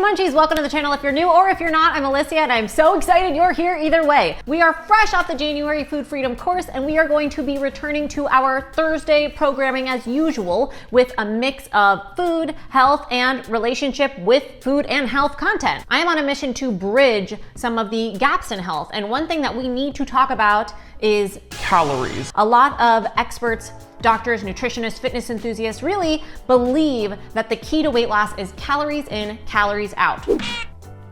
Munchies, welcome to the channel. If you're new or if you're not, I'm Alyssia and I'm so excited you're here either way. We are fresh off the January Food Freedom course and we are going to be returning to our Thursday programming as usual with a mix of food, health, and relationship with food and health content. I am on a mission to bridge some of the gaps in health, and one thing that we need to talk about is calories. A lot of experts, doctors, nutritionists, fitness enthusiasts really believe that the key to weight loss is calories in, calories out.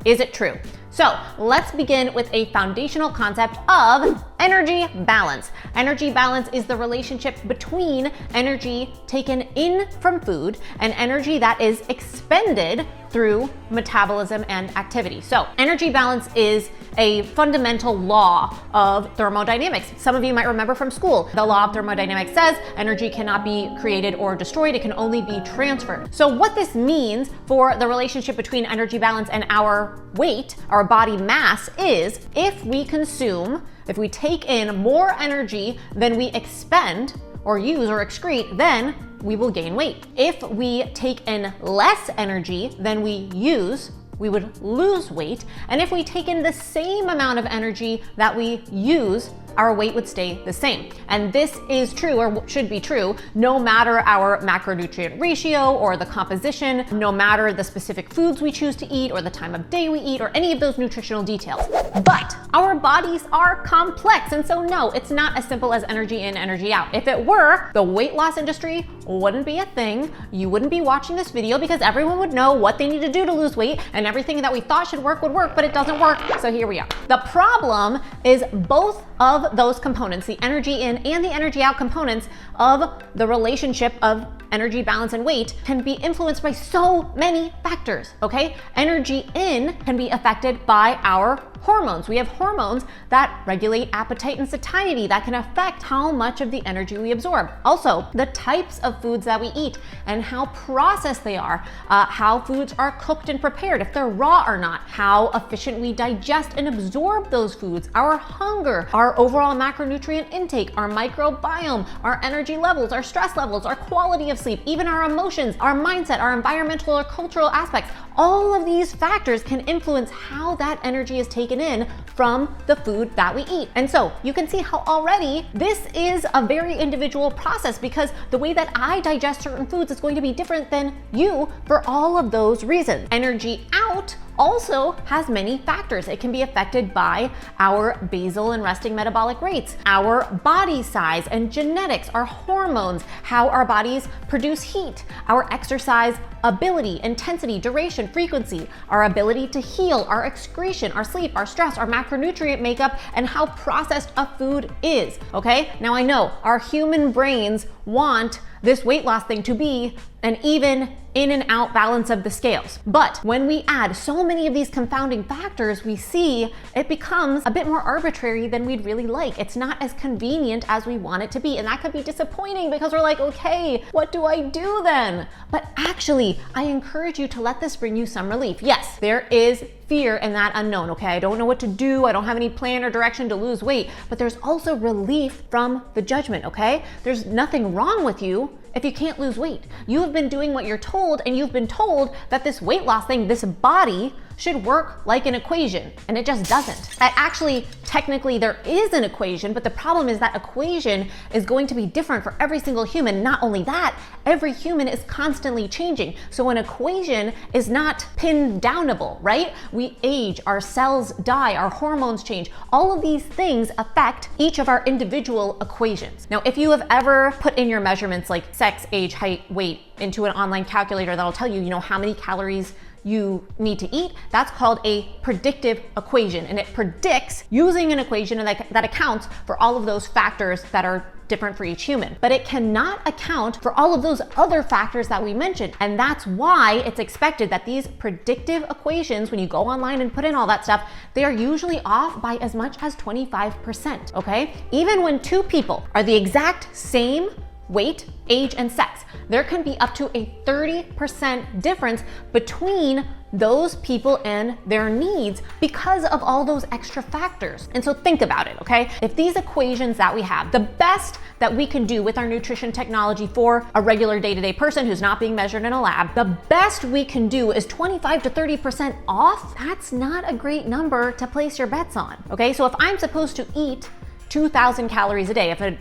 Is it true? So let's begin with a foundational concept of energy balance. Energy balance is the relationship between energy taken in from food and energy that is expended through metabolism and activity. So energy balance is a fundamental law of thermodynamics. Some of you might remember from school, the law of thermodynamics says energy cannot be created or destroyed, it can only be transferred. So what this means for the relationship between energy balance and our weight, our body mass, is if we take in more energy than we expend or use or excrete, then we will gain weight. If we take in less energy than we use, we would lose weight. And if we take in the same amount of energy that we use, our weight would stay the same. And this is true, or should be true, no matter our macronutrient ratio or the composition, no matter the specific foods we choose to eat or the time of day we eat or any of those nutritional details. But our bodies are complex, and so no, it's not as simple as energy in, energy out. If it were, the weight loss industry wouldn't be a thing. You wouldn't be watching this video because everyone would know what they need to do to lose weight, and everything that we thought should work would work, but it doesn't work, so here we are. The problem is both of those components, the energy in and the energy out components of the relationship of energy balance and weight, can be influenced by so many factors, okay? Energy in can be affected by our hormones. We have hormones that regulate appetite and satiety that can affect how much of the energy we absorb. Also, the types of foods that we eat and how processed they are, how foods are cooked and prepared, if they're raw or not, how efficient we digest and absorb those foods, our hunger, our overall macronutrient intake, our microbiome, our energy levels, our stress levels, our quality of sleep, even our emotions, our mindset, our environmental or cultural aspects. All of these factors can influence how that energy is taken in from the food that we eat. And so you can see how already this is a very individual process, because the way that I digest certain foods is going to be different than you for all of those reasons. Energy out also has many factors. It can be affected by our basal and resting metabolic rates, our body size and genetics, our hormones, how our bodies produce heat, our exercise ability, intensity, duration, frequency, our ability to heal, our excretion, our sleep, our stress, our macronutrient makeup, and how processed a food is, okay? Now I know our human brains want this weight loss thing to be an even in and out balance of the scales. But when we add so many of these confounding factors, we see it becomes a bit more arbitrary than we'd really like. It's not as convenient as we want it to be. And that could be disappointing because we're like, okay, what do I do then? But actually, I encourage you to let this bring you some relief. Yes, there is fear in that unknown, okay? I don't know what to do. I don't have any plan or direction to lose weight, but there's also relief from the judgment, okay? There's nothing wrong with you if you can't lose weight. You have been doing what you're told, and you've been told that this weight loss thing, this body, should work like an equation, and it just doesn't. Actually, technically there is an equation, but the problem is that equation is going to be different for every single human. Not only that, every human is constantly changing. So an equation is not pin downable, right? We age, our cells die, our hormones change. All of these things affect each of our individual equations. Now, if you have ever put in your measurements like sex, age, height, weight into an online calculator that'll tell you, how many calories you need to eat, that's called a predictive equation. And it predicts using an equation that accounts for all of those factors that are different for each human. But it cannot account for all of those other factors that we mentioned. And that's why it's expected that these predictive equations, when you go online and put in all that stuff, they are usually off by as much as 25%, okay? Even when two people are the exact same weight, age, and sex, there can be up to a 30% difference between those people and their needs because of all those extra factors. And so think about it, okay? If these equations that we have, the best that we can do with our nutrition technology for a regular day-to-day person who's not being measured in a lab, the best we can do is 25 to 30% off. That's not a great number to place your bets on, okay? So if I'm supposed to eat 2,000 calories a day, if an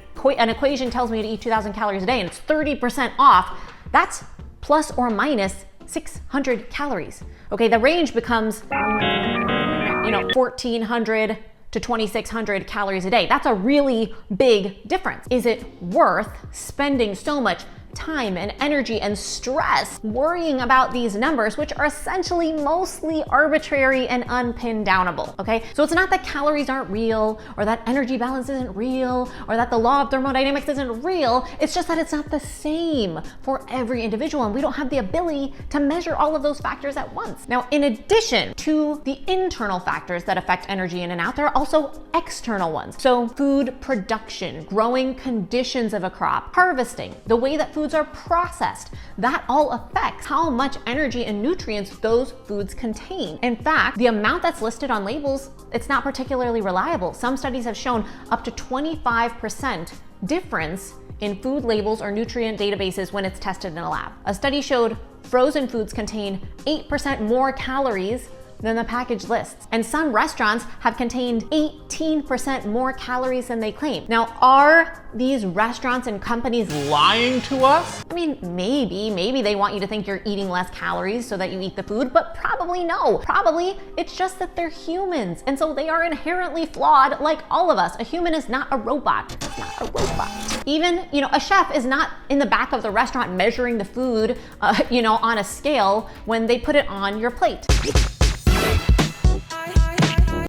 equation tells me to eat 2,000 calories a day and it's 30% off, that's plus or minus 600 calories. Okay, the range becomes, 1,400 to 2,600 calories a day. That's a really big difference. Is it worth spending so much time and energy and stress worrying about these numbers, which are essentially mostly arbitrary and unpinned downable, okay? So it's not that calories aren't real, or that energy balance isn't real, or that the law of thermodynamics isn't real. It's just that it's not the same for every individual, and we don't have the ability to measure all of those factors at once. Now, in addition to the internal factors that affect energy in and out, there are also external ones. So food production, growing conditions of a crop, harvesting, the way that foods are processed, that all affects how much energy and nutrients those foods contain. In fact, the amount that's listed on labels, it's not particularly reliable. Some studies have shown up to 25% difference in food labels or nutrient databases when it's tested in a lab. A study showed frozen foods contain 8% more calories than the package lists. And some restaurants have contained 18% more calories than they claim. Now, are these restaurants and companies lying to us? I mean, maybe they want you to think you're eating less calories so that you eat the food, but probably no. Probably it's just that they're humans. And so they are inherently flawed like all of us. A human is not a robot. It's not a robot. Even, a chef is not in the back of the restaurant measuring the food, on a scale when they put it on your plate.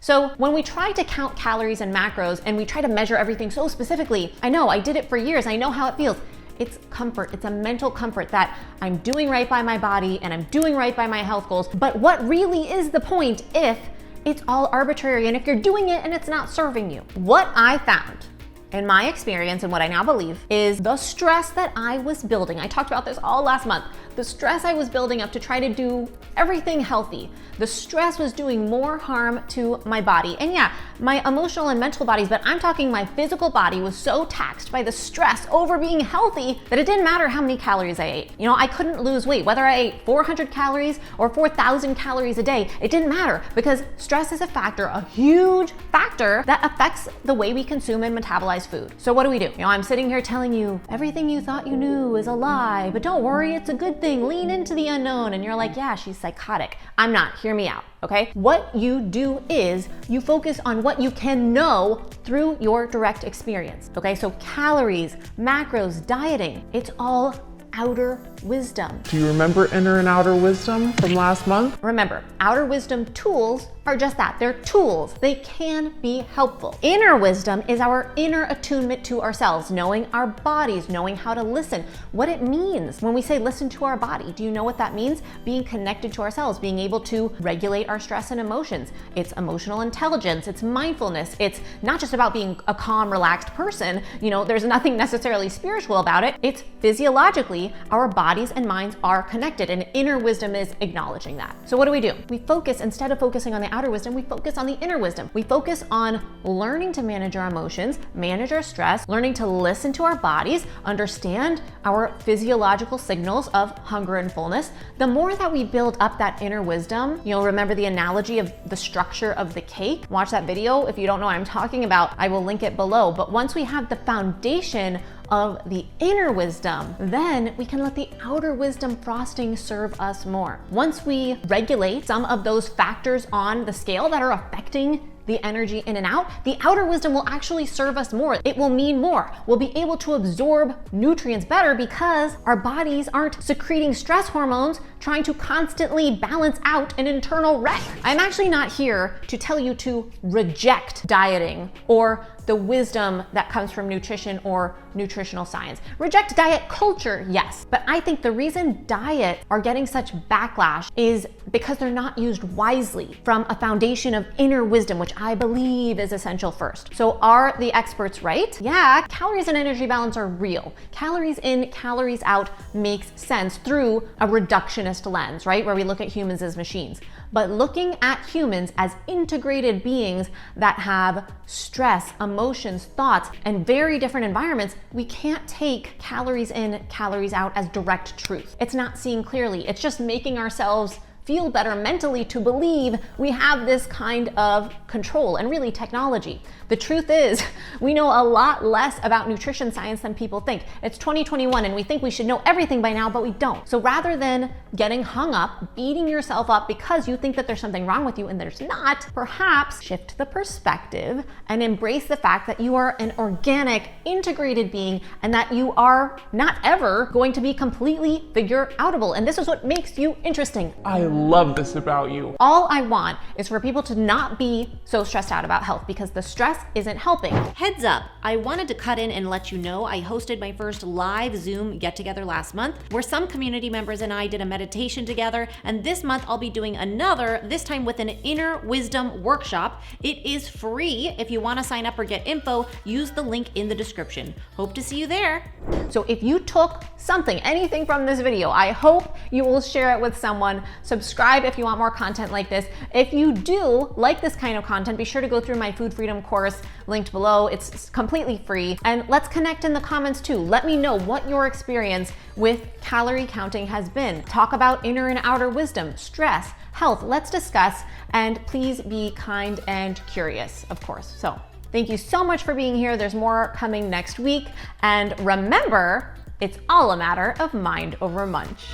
So when we try to count calories and macros and we try to measure everything so specifically, I know I did it for years. I know how it feels. It's comfort. It's a mental comfort that I'm doing right by my body and I'm doing right by my health goals. But what really is the point if it's all arbitrary and if you're doing it and it's not serving you? What I found in my experience and what I now believe is the stress that I was building. I talked about this all last month. The stress I was building up to try to do everything healthy. The stress was doing more harm to my body. And yeah, my emotional and mental bodies, but I'm talking my physical body was so taxed by the stress over being healthy that it didn't matter how many calories I ate. I couldn't lose weight. Whether I ate 400 calories or 4,000 calories a day, it didn't matter because stress is a factor, a huge factor that affects the way we consume and metabolize food. So what do? I'm sitting here telling you everything you thought you knew is a lie, but don't worry, it's a good thing. Lean into the unknown. And you're like, yeah, she's psychotic. I'm not. Hear me out, okay? What you do is you focus on what you can know through your direct experience, okay? So calories, macros, dieting, it's all outer wisdom. Do you remember inner and outer wisdom from last month? Remember, outer wisdom tools are just that. They're tools. They can be helpful. Inner wisdom is our inner attunement to ourselves, knowing our bodies, knowing how to listen, what it means when we say listen to our body. Do you know what that means? Being connected to ourselves, being able to regulate our stress and emotions. It's emotional intelligence, it's mindfulness. It's not just about being a calm, relaxed person. There's nothing necessarily spiritual about it. It's physiologically, our bodies and minds are connected, and inner wisdom is acknowledging that. So what do? We focus, instead of focusing on the outer wisdom, we focus on the inner wisdom. We focus on learning to manage our emotions, manage our stress, learning to listen to our bodies, understand our physiological signals of hunger and fullness. The more that we build up that inner wisdom, remember the analogy of the structure of the cake? Watch that video. If you don't know what I'm talking about, I will link it below. But once we have the foundation of the inner wisdom, then we can let the outer wisdom frosting serve us more. Once we regulate some of those factors on the scale that are affecting the energy in and out, the outer wisdom will actually serve us more. It will mean more. We'll be able to absorb nutrients better because our bodies aren't secreting stress hormones trying to constantly balance out an internal wreck. I'm actually not here to tell you to reject dieting or the wisdom that comes from nutrition or nutritional science. Reject diet culture, yes. But I think the reason diets are getting such backlash is because they're not used wisely from a foundation of inner wisdom, which I believe is essential first. So are the experts right? Yeah, calories and energy balance are real. Calories in, calories out makes sense through a reductionist lens, right? Where we look at humans as machines. But looking at humans as integrated beings that have stress, emotions, thoughts, and very different environments, we can't take calories in, calories out as direct truth. It's not seeing clearly. It's just making ourselves feel better mentally to believe we have this kind of control and really technology. The truth is, we know a lot less about nutrition science than people think. It's 2021 and we think we should know everything by now, but we don't. So rather than getting hung up, beating yourself up because you think that there's something wrong with you and there's not, perhaps shift the perspective and embrace the fact that you are an organic, integrated being and that you are not ever going to be completely figure-outable. And this is what makes you interesting. I love this about you. All I want is for people to not be so stressed out about health because the stress isn't helping. Heads up, I wanted to cut in and let you know I hosted my first live Zoom get-together last month where some community members and I did a meditation together, and this month I'll be doing another, this time with an inner wisdom workshop. It is free. If you want to sign up or get info, use the link in the description. Hope to see you there. So if you took something, anything from this video, I hope you will share it with someone. Subscribe if you want more content like this. If you do like this kind of content, be sure to go through my food freedom course linked below. It's completely free. And let's connect in the comments too. Let me know what your experience with calorie counting has been. Talk about inner and outer wisdom, stress, health. Let's discuss, and please be kind and curious, of course. So thank you so much for being here. There's more coming next week. And remember, it's all a matter of mind over munch.